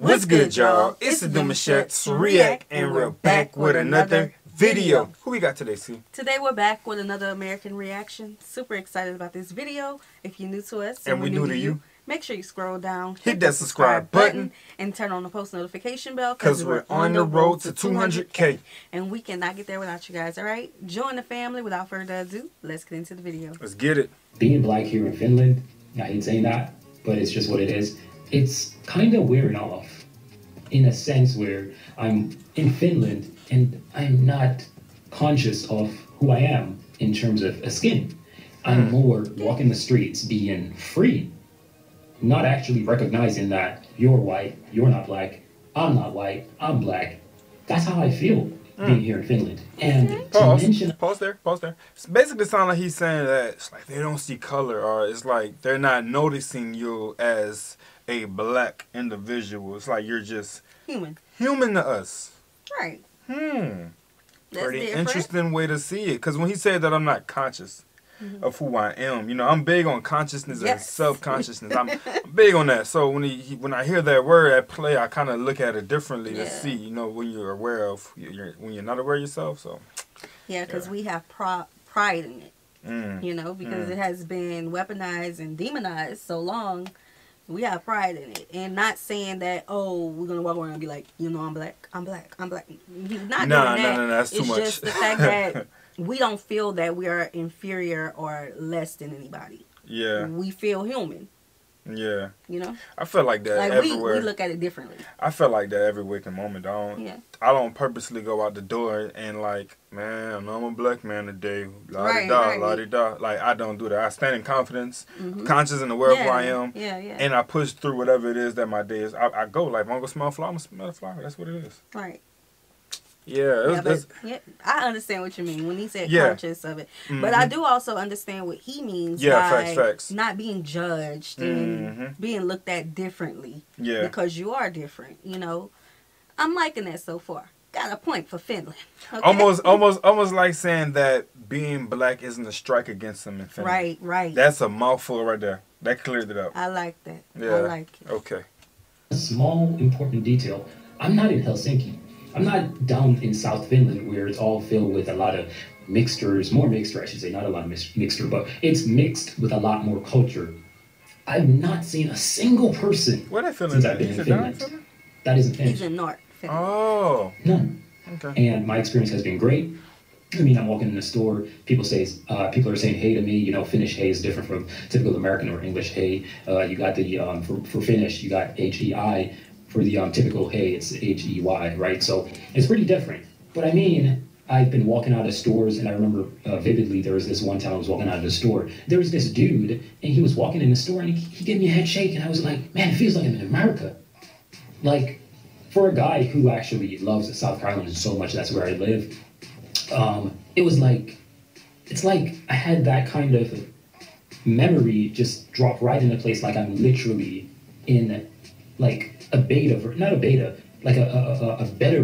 What's good, y'all? It's the Demouchet REACT, and we're back with another video. Who we got today, C? Today we're back with another American reaction. Super excited about this video. If you're new to us and we're new to you, make sure you scroll down, hit that subscribe button, and turn on the post notification bell because we're on the road to 200K. And we cannot get there without you guys, alright? Join the family. Without further ado, let's get into the video. Let's get it. Being black here in Finland, I hate saying that, but it's just what it is. It's kind of wearing off in a sense where I'm in Finland and I'm not conscious of who I am in terms of a skin. I'm more walking the streets being free, not actually recognizing that you're white, you're not black, I'm not white, I'm black. That's how I feel being here in Finland. And pause there. It's basically sound like he's saying that it's like they don't see color, or it's like they're not noticing you as a black individual. It's like you're just human to us. Right. Pretty interesting way to see it. Because when he said that I'm not conscious of who I am, you know, I'm big on consciousness and self-consciousness. I'm big on that. So when I hear that word at play, I kind of look at it differently to see, you know, when you're aware of, when you're not aware of yourself. So yeah, because we have pride in it, you know, because it has been weaponized and demonized so long. We have pride in it, and not saying that, oh, we're gonna walk around and be like, you know, I'm black. Not doing that. No, that's too much. It's just the fact that we don't feel that we are inferior or less than anybody. Yeah. We feel human. Yeah. You know? I feel like that like everywhere. We look at it differently. I feel like that every waking moment. I don't purposely go out the door and like, man, I'm a black man today. La-di-da. Like, I don't do that. I stand in confidence, conscious and aware of who I am. And I push through whatever it is that my day is. I go, like, if I'm going to smell a flower, I'm going to smell a flower. That's what it is. Right. Yeah, I understand what you mean when he said conscious of it, but I do also understand what he means by facts. not being judged and being looked at differently. Yeah, because you are different. You know, I'm liking that so far. Got a point for Finland. Okay? Almost like saying that being black isn't a strike against them in Finland. Right. That's a mouthful right there. That cleared it up. I like that. Yeah, I like it. Okay. A small important detail. I'm not in Helsinki. I'm not down in South Finland where it's all filled with a lot of mixtures, more mixture I should say, not a lot of mixture, but it's mixed with a lot more culture. I've not seen a single person since I've been in Finland. That isn't Finnish. He's in North Finland. Oh. None. Okay. And my experience has been great. I mean, I'm walking in the store, people are saying hey to me. You know, Finnish hey is different from typical American or English hey. You got the, for Finnish, you got H-E-I. For the typical hey, it's H-E-Y, right? So it's pretty different. But I mean, I've been walking out of stores, and I remember vividly there was this one time I was walking out of the store. There was this dude, and he was walking in the store, and he gave me a head shake, and I was like, man, it feels like I'm in America. Like, for a guy who actually loves South Carolina so much, that's where I live, it was like, it's like I had that kind of memory just drop right into place, like I'm literally in, like, a better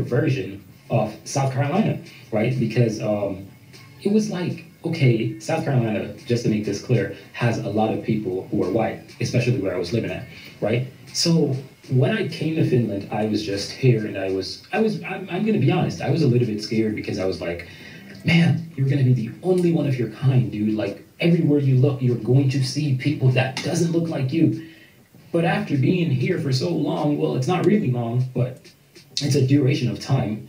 version of South Carolina, right? Because it was like, okay, South Carolina, just to make this clear, has a lot of people who are white, especially where I was living at, right? So when I came to Finland, I was just here, and I'm gonna be honest, I was a little bit scared because I was like, man, you're gonna be the only one of your kind, dude. Like, everywhere you look, you're going to see people that doesn't look like you. But after being here for so long, well, it's not really long, but it's a duration of time,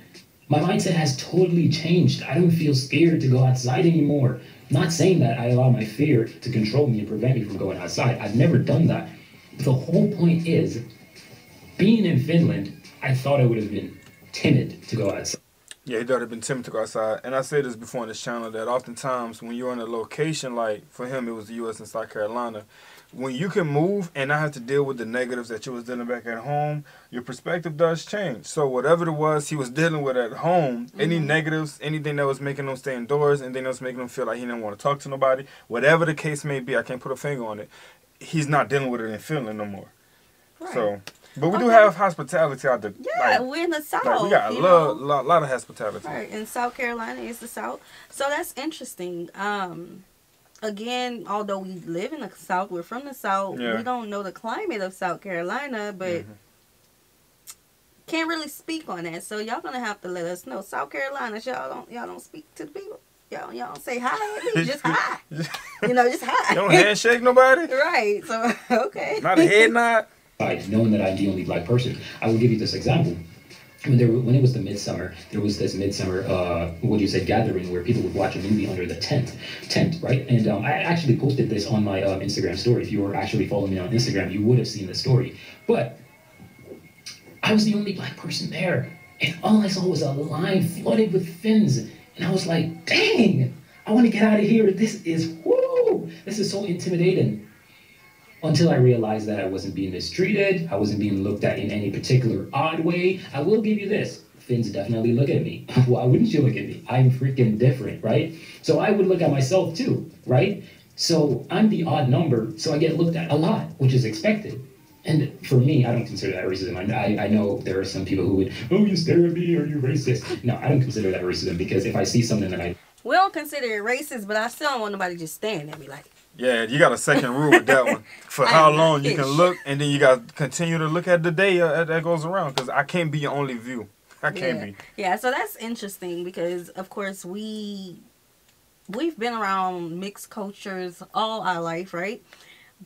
my mindset has totally changed. I don't feel scared to go outside anymore. Not saying that I allow my fear to control me and prevent me from going outside. I've never done that. The whole point is, being in Finland, I thought I would have been timid to go outside. Yeah, he thought it'd been timid to go outside. And I said this before on this channel, that oftentimes when you're in a location, like for him it was the U.S. and South Carolina, when you can move and not have to deal with the negatives that you was dealing back at home, your perspective does change. So whatever it was he was dealing with at home, any negatives, anything that was making him stay indoors, anything that was making him feel like he didn't want to talk to nobody, whatever the case may be, I can't put a finger on it, he's not dealing with it in Finland no more. Right. So, but we do have hospitality out there. Yeah, like, we're in the South. Like, we got a lot of hospitality. Right, and South Carolina is the South. So that's interesting. Again, although we live in the South, we're from the South, we don't know the climate of South Carolina, but can't really speak on that. So y'all gonna have to let us know. South Carolina, y'all don't speak to the people. Y'all don't say hi at me, just hi. Just hi. You don't handshake nobody? Right. So okay. Not a head nod? Knowing that I'm the only black person. I will give you this example. When it was the midsummer, there was this midsummer, gathering where people would watch a movie under the tent, right? And I actually posted this on my Instagram story. If you were actually following me on Instagram, you would have seen the story. But I was the only black person there, and all I saw was a line flooded with Finns, and I was like, dang, I want to get out of here. This is so intimidating. Until I realized that I wasn't being mistreated, I wasn't being looked at in any particular odd way. I will give you this. Finns definitely look at me. Why wouldn't you look at me? I'm freaking different, right? So I would look at myself too, right? So I'm the odd number, so I get looked at a lot, which is expected. And for me, I don't consider that racism. I know there are some people who would, oh, you stare at me, or you racist. No, I don't consider that racism, because if I see something that We don't consider it racist, but I still don't want nobody just staring at me like. Yeah, you got a second rule with that one. For how long you can look, and then you got to continue to look at the day that goes around, because I can't be your only view. I can't be. Yeah, so that's interesting because, of course, we've been around mixed cultures all our life, right?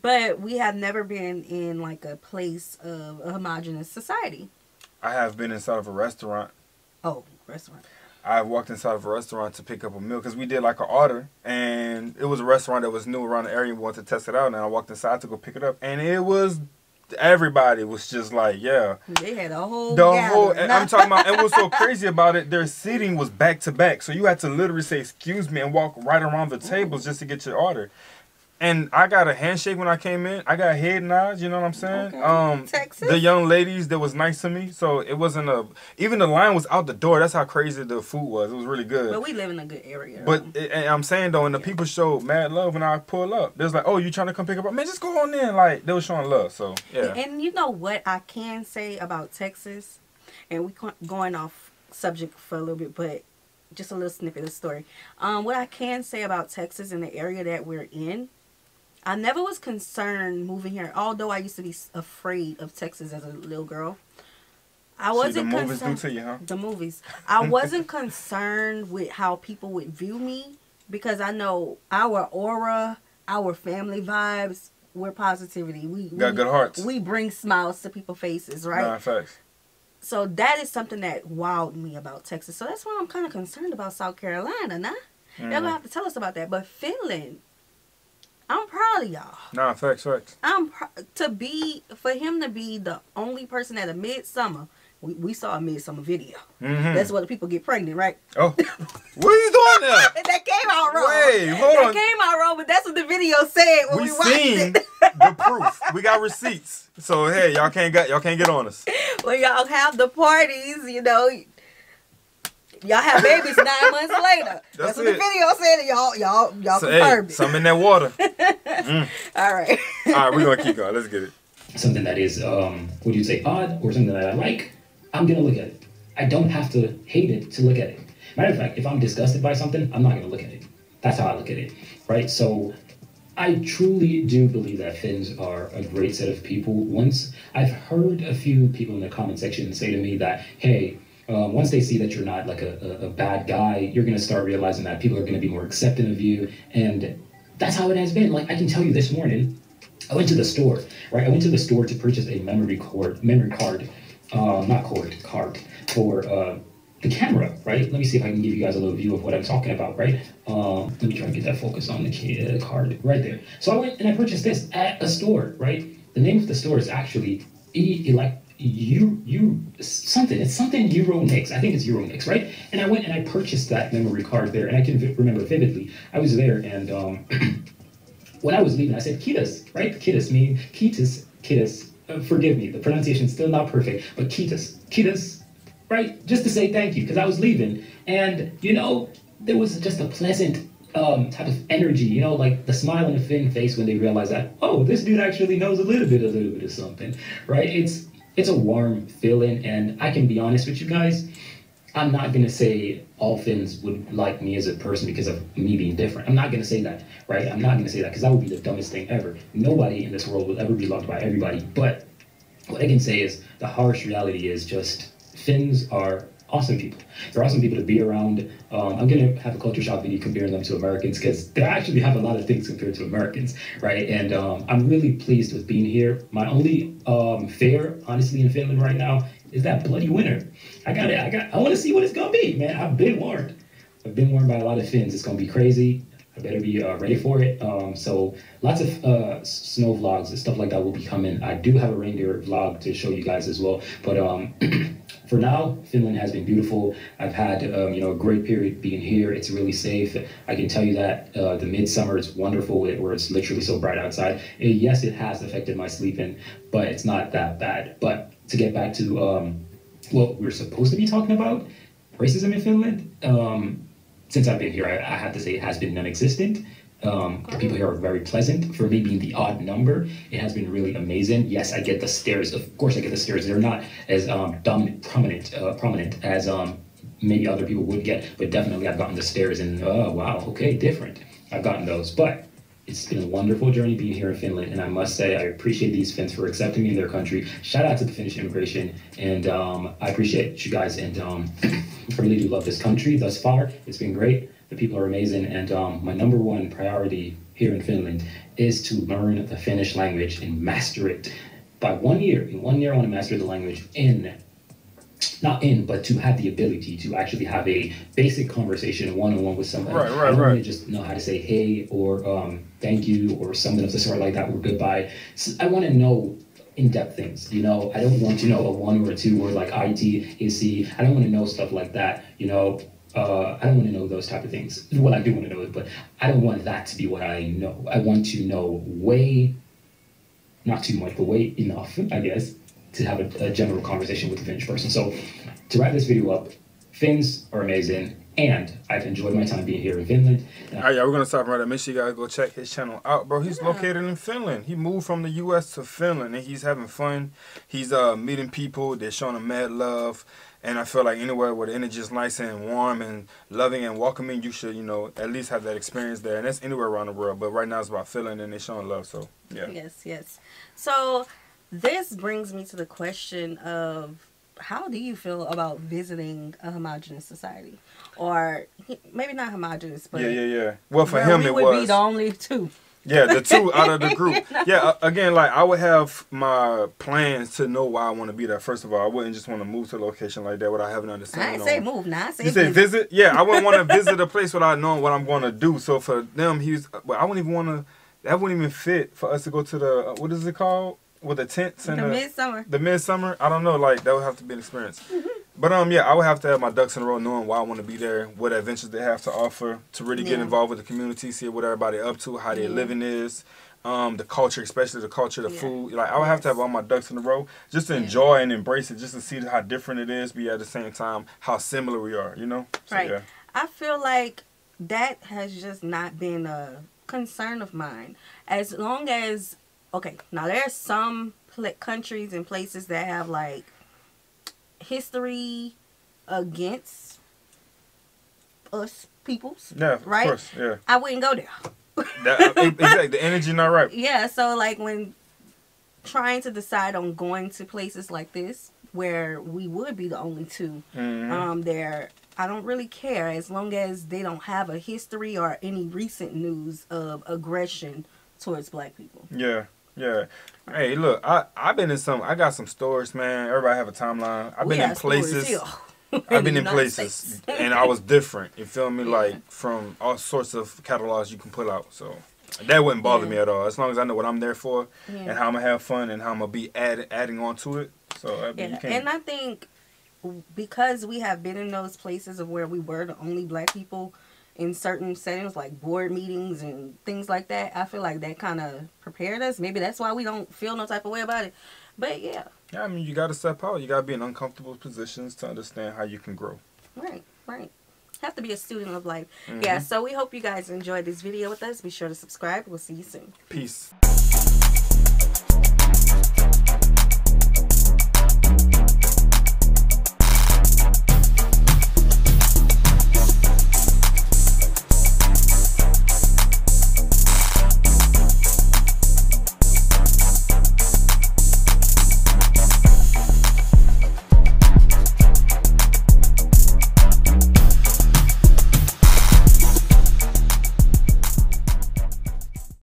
But we have never been in, like, a place of a homogenous society. I have been inside of a restaurant. Oh, restaurant. I walked inside of a restaurant to pick up a meal because we did like an order, and it was a restaurant that was new around the area. We wanted to test it out, and I walked inside to go pick it up, and everybody was just like, yeah. They had a whole and I'm talking about, and what's so crazy about it, their seating was back to back, so you had to literally say excuse me and walk right around the tables just to get your order. And I got a handshake when I came in. I got head nods, you know what I'm saying? Okay. Texas? The young ladies that was nice to me. So it wasn't even the line was out the door. That's how crazy the food was. It was really good. But we live in a good area. But and I'm saying though, and the people showed mad love when I pull up. They was like, oh, you trying to come pick up? Man, just go on in. Like, they were showing love. So, yeah. And you know what I can say about Texas? And we going off subject for a little bit, but just a little snippet of the story. What I can say about Texas and the area that we're in, I never was concerned moving here, although I used to be afraid of Texas as a little girl. I wasn't concerned. The movies do to you, huh? The movies. I wasn't concerned with how people would view me because I know our aura, our family vibes, we're positivity. We got good hearts. We bring smiles to people's faces, right? Nah, facts. So that is something that wowed me about Texas. So that's why I'm kind of concerned about South Carolina, nah? They're going to have to tell us about that. But Finland, I'm proud of y'all. Nah, facts. For him to be the only person at a midsummer. We saw a midsummer video. Mm-hmm. That's where the people get pregnant, right? Oh, what are you doing there? That came out wrong. Wait, hold on. That came out wrong, but that's what the video said when we watched seen it. The proof. We got receipts. So hey, y'all can't get on us. When y'all have the parties, you know. Y'all have babies 9 months later. That's what the video said. Y'all confirmed it. Some in that water. All right. All right, we're gonna keep going. Let's get it. Something that is, would you say odd or something that I like, I'm gonna look at it. I don't have to hate it to look at it. Matter of fact, if I'm disgusted by something, I'm not gonna look at it. That's how I look at it, right? So I truly do believe that Finns are a great set of people. Once I've heard a few people in the comment section say to me that, hey, once they see that you're not like a bad guy, you're going to start realizing that people are going to be more accepting of you. And that's how it has been. Like, I can tell you this morning, I went to the store, right? I went to the store to purchase a memory card for the camera, right? Let me see if I can give you guys a little view of what I'm talking about, right? Let me try to get that focus on the card right there. So I went and I purchased this at a store, right? The name of the store is actually it's something Euronix. I think it's Euronix, right? And I went and I purchased that memory card there, and I can remember vividly. I was there, and when I was leaving, I said Kitas, right? Kitas mean Kitas. Forgive me, the pronunciation's still not perfect, but Kitas, right? Just to say thank you, because I was leaving, and you know, there was just a pleasant type of energy, you know, like the smile on the Finn face when they realize that, oh, this dude actually knows a little bit of something, right? It's a warm feeling, and I can be honest with you guys, I'm not going to say all Finns would like me as a person because of me being different. I'm not going to say that, right? I'm not going to say that because that would be the dumbest thing ever. Nobody in this world will ever be loved by everybody. But what I can say is the harsh reality is just Finns are awesome people. They're awesome people to be around. I'm going to have a culture shock video comparing them to Americans because they actually have a lot of things compared to Americans, right? And I'm really pleased with being here. My only fear, honestly, in Finland right now is that bloody winter. I want to see what it's going to be, man. I've been warned. I've been warned by a lot of Finns. It's going to be crazy. I better be ready for it. So lots of snow vlogs and stuff like that will be coming. I do have a reindeer vlog to show you guys as well. But for now, Finland has been beautiful. I've had a great period being here. It's really safe. I can tell you that the midsummer is wonderful, where it's literally so bright outside. And yes, it has affected my sleeping, but it's not that bad. But to get back to what we're supposed to be talking about, racism in Finland. Since I've been here, I have to say it has been non-existent. The people here are very pleasant. For me being the odd number, it has been really amazing. Yes, I get the stares. Of course I get the stares. They're not as dominant, prominent as maybe other people would get, but definitely I've gotten the stares and, oh, wow, okay, different. I've gotten those. But it's been a wonderful journey being here in Finland, and I must say I appreciate these Finns for accepting me in their country. Shout out to the Finnish immigration, and I appreciate you guys, and I really do love this country thus far. It's been great. The people are amazing, and my number one priority here in Finland is to learn the Finnish language and master it by 1 year. In 1 year, I want to master the language but to have the ability to actually have a basic conversation one-on-one with somebody. Right. I don't want to just know how to say hey or thank you or something of the sort like that or goodbye. So I want to know in-depth things, I don't want to know a 1 or a 2 word like IT, AC. I don't want to know stuff like that, I don't want to know those type of things. Well, I do want to know it, but I don't want that to be what I know. I want to know way, not too much, but way enough, I guess, to have a general conversation with a Finnish person. So to wrap this video up, Finns are amazing, and I've enjoyed my time being here in Finland. All right, yeah, we're going to stop right there. Make sure you guys go check his channel out, bro. He's located in Finland. He moved from the U.S. to Finland, and he's having fun. He's meeting people. They're showing him mad love. And I feel like anywhere where the energy is nice and warm and loving and welcoming, you should, at least have that experience there. And that's anywhere around the world. But right now it's about feeling and they're showing love. So, yeah. Yes. So this brings me to the question of, how do you feel about visiting a homogenous society? Or maybe not homogenous, but... Yeah. Well, for him, it was... we would be the only two. Yeah, the two out of the group. Yeah, again, like, I would have my plans to know why I want to be there. First of all, I wouldn't just want to move to a location like that without having an understanding. I didn't say move, now I say you say visit? Yeah, I wouldn't want to visit a place without knowing what I'm going to do. So for them, I wouldn't even want to... That wouldn't even fit for us to go to the... what is it called? With the tents and the midsummer. The midsummer. I don't know. Like, that would have to be an experience. But yeah, I would have to have my ducks in a row, knowing why I want to be there, what adventures they have to offer, to really get involved with the community, see what everybody up to, how their living is, the culture, especially the culture, the food. Like, I would have to have all my ducks in a row just to enjoy and embrace it, just to see how different it is, but at the same time how similar we are. So, right. Yeah. I feel like that has just not been a concern of mine. As long as now there's some countries and places that have like history against us peoples. Yeah, right? Of course, yeah. I wouldn't go there. Exactly, the energy not right. Yeah, so like when trying to decide on going to places like this where we would be the only two, there, I don't really care as long as they don't have a history or any recent news of aggression towards black people. Yeah. Hey, look, I've been in I got some stories, man. Everybody have a timeline. I've been in places. I've been in places, and I was different. You feel me? Like, from all sorts of catalogs you can pull out. So that wouldn't bother me at all. As long as I know what I'm there for and how I'm going to have fun and how I'm going to be adding on to it. So, and I think because we have been in those places of where we were the only black people in certain settings like board meetings and things like that, I feel like that kind of prepared us. Maybe that's why we don't feel no type of way about it. But yeah. Yeah, I mean, you got to step out. You got to be in uncomfortable positions to understand how you can grow. Right. Have to be a student of life. Yeah, so we hope you guys enjoyed this video with us. Be sure to subscribe. We'll see you soon. Peace.